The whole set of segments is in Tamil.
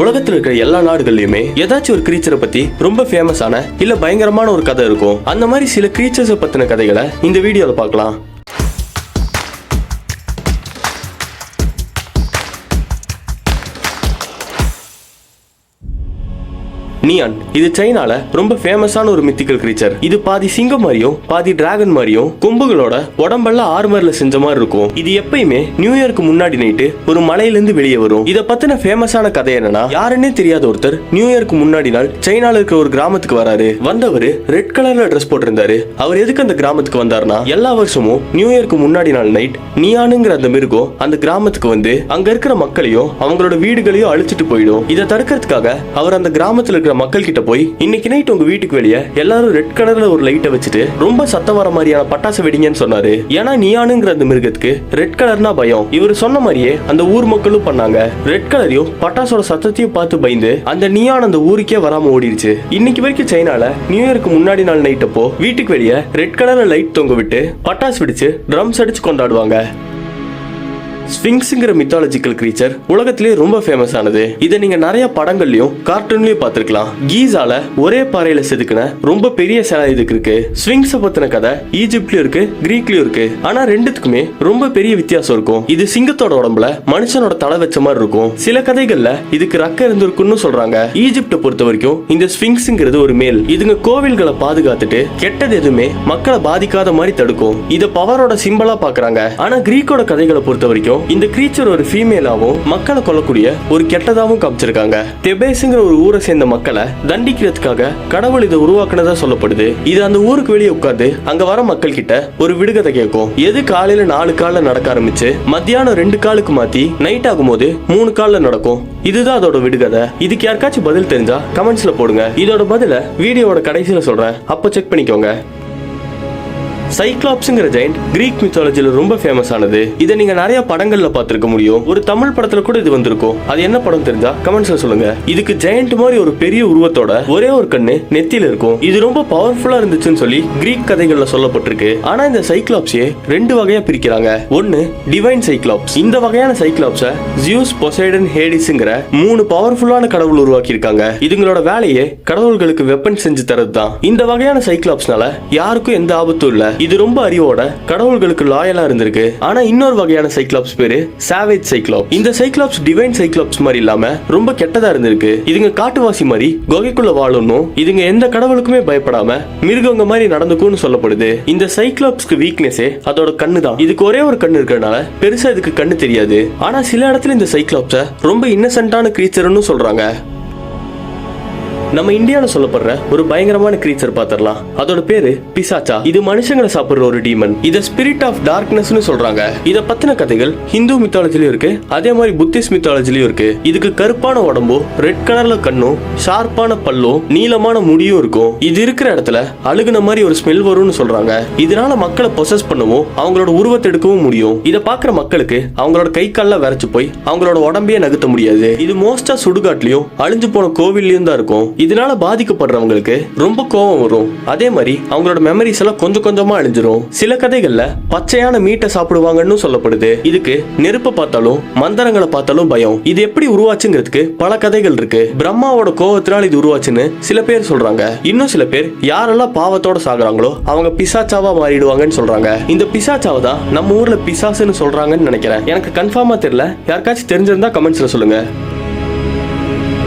உலகத்துல இருக்கிற எல்லா நாடுகள்லயுமே ஏதாச்சும் ஒரு கிரீச்சரை பத்தி ரொம்ப ஃபேமஸான இல்ல பயங்கரமான ஒரு கதை இருக்கும். அந்த மாதிரி சில கிரீச்சர்ஸ் பத்தின கதைகளை இந்த வீடியோல பார்க்கலாம். நியான் இது சைனால ரொம்ப ஃபேமஸான ஒரு மித்திக்கல் கிரீச்சர். இது பாதி சிங்கம் மாதிரியும் பாதி டிராகன் மாதிரியும் கொம்புகளோட உடம்பெல்லாம் ஆர்மர்ல செஞ்ச மாதிரி இருக்கும். இது எப்பயுமே நியூ இயருக்கு முன்னாடி நைட்டு ஒரு மலையிலிருந்து வெளியே வரும். இத பத்தின ஃபேமஸான கதை என்னன்னா, யாருன்னே தெரியாத ஒருத்தர் நியூ இயருக்கு முன்னாடி நாள் சைனால இருக்கிற ஒரு கிராமத்துக்கு வராரு. வந்தவர் ரெட் கலர்ல ட்ரெஸ் போட்டிருந்தாரு. அவர் எதுக்கு அந்த கிராமத்துக்கு வந்தாருன்னா, எல்லா வருஷமும் நியூ இயருக்கு முன்னாடி நாள் நைட் நியானுங்கிற அந்த மிருகம் அந்த கிராமத்துக்கு வந்து அங்க இருக்கிற மக்களையும் அவங்களோட வீடுகளையும் அழிச்சிட்டு போயிடும். இதை தடுக்கிறதுக்காக அவர் அந்த கிராமத்துல இருக்கிற மக்கள் கிட்ட போய், இன்னைக்கு நைட் உங்க வீட்டுக்கு வெளியே எல்லாரும் ரெட் கலர்ல ஒரு லைட்டை வச்சுட்டு ரொம்ப சத்தம் வர மாதிரியான பட்டாசு வெடிங்கன்னு சொன்னாரு. ஏன்னா நியானுங்கிற அந்த மிருகத்துக்கு ரெட் கலர்னா பயம். இவர் சொன்ன மாதிரியே அந்த ஊர் மக்களும் பண்ணாங்க. ரெட் கலரையும் பட்டாசோட சத்தத்தையும் பார்த்து பயந்து அந்த நியான் அந்த ஊருக்கே வராம ஓடிடுச்சு. இன்னைக்கு வரைக்கும் சைனால நியூ இயருக்கு முன்னாடி நாள் நைட் அப்போ வீட்டுக்கு வெளியே ரெட் கலர்ல லைட் தொங்க விட்டு பட்டாசு வெடிச்சு ட்ரம்ஸ் அடிச்சு கொண்டாடுவாங்க. ஸ்பிங்க்ஸ்ங்கிற மித்தாலஜிக்கல் கிரீச்சர் உலகத்திலே ரொம்ப ஃபேமஸ் ஆனது. இதை நீங்க நிறைய படங்கள்லயும் கார்ட்டூன்லயும் பார்த்திருக்கலாம். கீசால ஒரே பாறையில செதுக்கின ரொம்ப பெரிய சிலை இதுக்கு இருக்கு. ஸ்பிங்க்ஸ பத்தின கதை ஈஜிப்ட்லயும் இருக்கு, கிரீக்லயும் இருக்கு. ஆனா ரெண்டுத்துக்குமே ரொம்ப பெரிய வித்தியாசம் இருக்கும். இது சிங்கத்தோட உடம்புல மனுஷனோட தலை வச்ச மாதிரி இருக்கும். சில கதைகள்ல இதுக்கு ரக்க இருந்திருக்குன்னு சொல்றாங்க. ஈஜிப்ட பொறுத்த வரைக்கும் இந்த ஸ்பிங்க்ஸ்ங்கிறது ஒரு மேல். இதுங்க கோவில்களை பாதுகாத்துட்டு கெட்டது எதுவுமே மக்களை பாதிக்காத மாதிரி தடுக்கும். இத பவரோட சிம்பலா பாக்குறாங்க. ஆனா கிரீக்கோட கதைகளை பொறுத்த வரைக்கும் இந்த கிரீச்சர் ஒரு ஃபீமேலாவும் மக்களை கொல்லக்கூடிய ஒரு கெட்டதாவும் காமிச்சிருக்காங்க. தெபேஸ்ங்கிற ஒரு ஊரை சேர்ந்த மக்களை தண்டிக்கிறதுக்காக கடவுள் இதை உருவாக்குனதா சொல்லப்படுது. இது அந்த ஊருக்கு வெளியே உட்கார்ந்து அங்க வர மக்கள் கிட்ட ஒரு விடுகதை கேட்கும். எது காலையில 4 கால்ல நடக்க ஆரம்பிச்சு மத்தியானம் 2 காலுக்கு மாத்தி நைட் ஆகும் போது 3 கால்ல நடக்கும். இதுதான் அதோட விடுகதை. இதுக்கு யாருக்காச்சும் பதில் தெரிஞ்சா கமெண்ட்ஸ்ல போடுங்க. இதோட பதில வீடியோவோட கடைசியில சொல்றேன், அப்ப செக் பண்ணிக்கோங்க. சைக்ளாப்ஸ்ங்கிற ஜெயண்ட் கிரீக் மித்தாலஜில ரொம்ப ஃபேமஸ் ஆனது. இதை நீங்க நிறைய படங்கள்ல பார்த்திருக்க முடியும். ஒரு தமிழ் படத்துல கூட இது வந்திருக்கும். அது என்ன படம் தெரிஞ்சா கமெண்ட்ஸ்ல சொல்லுங்க. இதுக்கு ஜெயண்ட் மாதிரி ஒரு பெரிய உருவத்தோட ஒரே ஒரு கண்ணு நெத்தியில இருக்கும். இது ரொம்ப பவர்ஃபுல்லா இருந்துச்சுன்னு சொல்லி கிரீக் கதைகள்ல சொல்லப்பட்டிருக்கு. ஆனா இந்த சைக்ளாப்ஸே 2 வகையா பிரிக்கிறாங்க. ஒன்னு டிவைன் சைக்ளாப்ஸ். இந்த வகையான சைக்ளாப்ஸ ஜியூஸ், பொசைடன், ஹேடிஸ்ங்கிற 3 பவர்ஃபுல்லான கடவுள் உருவாக்கி இருக்காங்க. இதுங்களோட வேலையே கடவுள்களுக்கு வெப்பன் செஞ்சு தரதுதான். இந்த வகையான சைக்ளாப்ஸ்னால யாருக்கும் எந்த ஆபத்தும் இல்ல. இது ரொம்ப அறிவோட கடவுள்களுக்கு லாயலா இருந்திருக்கு. ஆனா இன்னொரு வகையான சைக்ளாப்ஸ் பேரு சாவேஜ் சைக்ளாப்ஸ். இந்த சைக்ளாப்ஸ் டிவைன் சைக்ளாப்ஸ் மாதிரி இல்லாம ரொம்ப கெட்டதா இருந்திருக்கு. இதுங்க காட்டுவாசி மாதிரி குகைக்குள்ள வாழணும். இதுங்க எந்த கடவுளுக்குமே பயப்படாம மிருகங்க மாதிரி நடந்துக்கும்னு சொல்லப்படுது. இந்த சைக்ளாப்ஸ்க்கு வீக்னஸே அதோட கண்ணு தான். இதுக்கு ஒரே ஒரு கண்ணு இருக்கிறதுனால பெருசா இதுக்கு கண்ணு தெரியாது. ஆனா சில இடத்துல இந்த சைக்ளாப்ஸ ரொம்ப இன்னசென்ட்டான கிரீச்சர்னு சொல்றாங்க. நம்ம இந்தியால சொல்லப்படுற ஒரு பயங்கரமான கிரீச்சர் பாத்திரலாம். அதோட பேரு பிசாச்சா. இது மனுஷங்களை சாப்பிடுற ஒரு டீமன். இத ஸ்பிரிட் ஆஃப் டார்க்னஸ்னு சொல்றாங்க. இத பத்தின கதைகள் ஹிந்து மித்தாலஜிலயும் இருக்கு, அதே மாதிரி புத்திஸ்ட் மித்தாலஜிலயும் இருக்கு. இதுக்கு கருப்பான உடம்பும் ரெட் கலர்ல கண்ணும் ஷார்ப்பான பல்லும் நீளமான முடியும் இருக்கும். இது இருக்கிற இடத்துல அழுகுன மாதிரி ஒரு ஸ்மெல் வரும்னு சொல்றாங்க. இதனால மக்களை பொசஸ் பண்ணவும் அவங்களோட உருவத்தை எடுக்கவும் முடியும். இத பாக்குற மக்களுக்கு அவங்களோட கை கால்ல வரைச்சு போய் அவங்களோட உடம்பையே நகர்த்த முடியாது. இது மோஸ்டா சுடுகாட்லயும் அழிஞ்சு போன கோவில்லையும் தான் இருக்கும். இதனால பாதிக்கப்படுறவங்களுக்கு ரொம்ப கோபம் வரும். அதே மாதிரி அவங்களோட மெமரிஸ் எல்லாம் கொஞ்சம் கொஞ்சமா அழிஞ்சிரும். சில கதைகள்ல பச்சையான மீட்டை சாப்பிடுவாங்கன்னு சொல்லப்படுது. இதுக்கு நெருப்பை பார்த்தாலும் மந்திரங்களை பார்த்தாலும் பயம். இது எப்படி உருவாச்சுங்கிறதுக்கு பல கதைகள் இருக்கு. பிரம்மாவோட கோபத்தினால் இது உருவாச்சுன்னு சில பேர் சொல்றாங்க. இன்னும் சில பேர் யாரெல்லாம் பாவத்தோட சாகுறாங்களோ அவங்க பிசாச்சாவா மாறிடுவாங்கன்னு சொல்றாங்க. இந்த பிசாச்சாவை தான் நம்ம ஊர்ல பிசாசுன்னு சொல்றாங்கன்னு நினைக்கிறேன். எனக்கு கன்ஃபார்மா தெரியல. யாருக்காச்சும் தெரிஞ்சிருந்தா கமெண்ட்ஸ்ல சொல்லுங்க.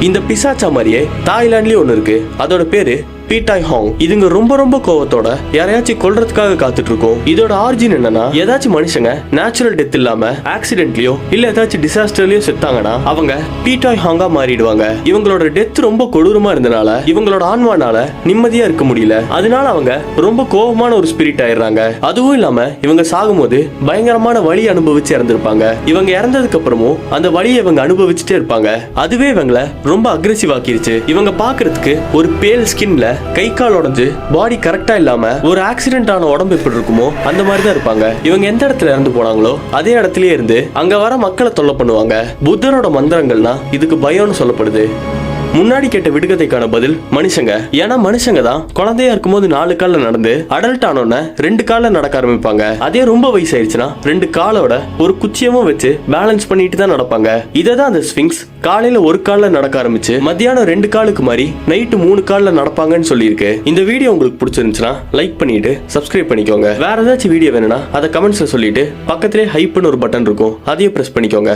இந்த பிசாச்சா மாதிரியே தாய்லாண்ட்லயும் ஒண்ணு இருக்கு. அதோட பேரு பீட்டாய் ஹாங். இதுங்க ரொம்ப ரொம்ப கோவத்தோட யாரையாச்சும் கொல்றதுக்காக காத்துட்டு இருக்கும். இதோட ஆரிஜின் என்னன்னா, ஏதாச்சும் மனுஷங்க நேச்சுரல் டெத் இல்லாம ஆக்சிடென்ட்லயோ இல்ல ஏதாச்சும் டிசாஸ்டர்லயோ செத்தாங்கன்னா அவங்க பீட்டாய் ஹாங்கா மாறிடுவாங்க. இவங்களோட டெத் ரொம்ப கொடூரமா இருந்தனால இவங்களோட ஆன்மானால நிம்மதியா இருக்க முடியல. அதனால அவங்க ரொம்ப கோபமான ஒரு ஸ்பிரிட் ஆயிடுறாங்க. அதுவும் இல்லாம இவங்க சாகும்போது பயங்கரமான வலி அனுபவிச்சு இறந்திருப்பாங்க. இவங்க இறந்ததுக்கு அப்புறமும் அந்த வலியை இவங்க அனுபவிச்சுட்டே இருப்பாங்க. அதுவே இவங்களை ரொம்ப அக்ரெசிவ் ஆக்கிருச்சு. இவங்க பாக்குறதுக்கு ஒரு பேல் ஸ்கின்ல கை கால் உடைஞ்சு பாடி கரெக்டா இல்லாம ஒரு ஆக்சிடென்ட் ஆன உடம்பு எப்படி இருக்குமோ அந்த மாதிரி தான் இருப்பாங்க. இவங்க எந்த இடத்துல இறந்து போனாங்களோ அதே இடத்துலயே இருந்து அங்க வர மக்களை தொல்லை பண்ணுவாங்க. புத்தரோட மந்திரங்கள்னா இதுக்கு பயம்னு சொல்லப்படுது. முன்னாடி கேட்ட விடுகதைக்கான பதில் மனுஷங்க. ஏன்னா மனுஷங்க தான் குழந்தையா இருக்கும்போது 4 கால்ல நடந்து அடல்ட் ஆனோன்னு 2 கால்ல நடக்க ஆரம்பிப்பாங்க. அதே ரொம்ப வயசாயிருச்சுன்னா 2 காலோட ஒரு குச்சியமும் வச்சு பேலன்ஸ் பண்ணிட்டு தான் நடப்பாங்க. இததான் அந்த ஸ்பிங்க்ஸ் காலையில 1 கால்ல நடக்க ஆரம்பிச்சு மத்தியானம் 2 காலுக்கு மாதிரி நைட்டு 3 கால்ல நடப்பாங்கன்னு சொல்லியிருக்கு. இந்த வீடியோ உங்களுக்கு பிடிச்சிருந்துச்சுன்னா லைக் பண்ணிட்டு சப்ஸ்கிரைப் பண்ணிக்கோங்க. வேற ஏதாச்சும் வீடியோ வேணும்னா அதை கமெண்ட்ஸ்ல சொல்லிட்டு பக்கத்திலே ஹைப்னு ஒரு பட்டன் இருக்கும், அதையும் பிரஸ் பண்ணிக்கோங்க.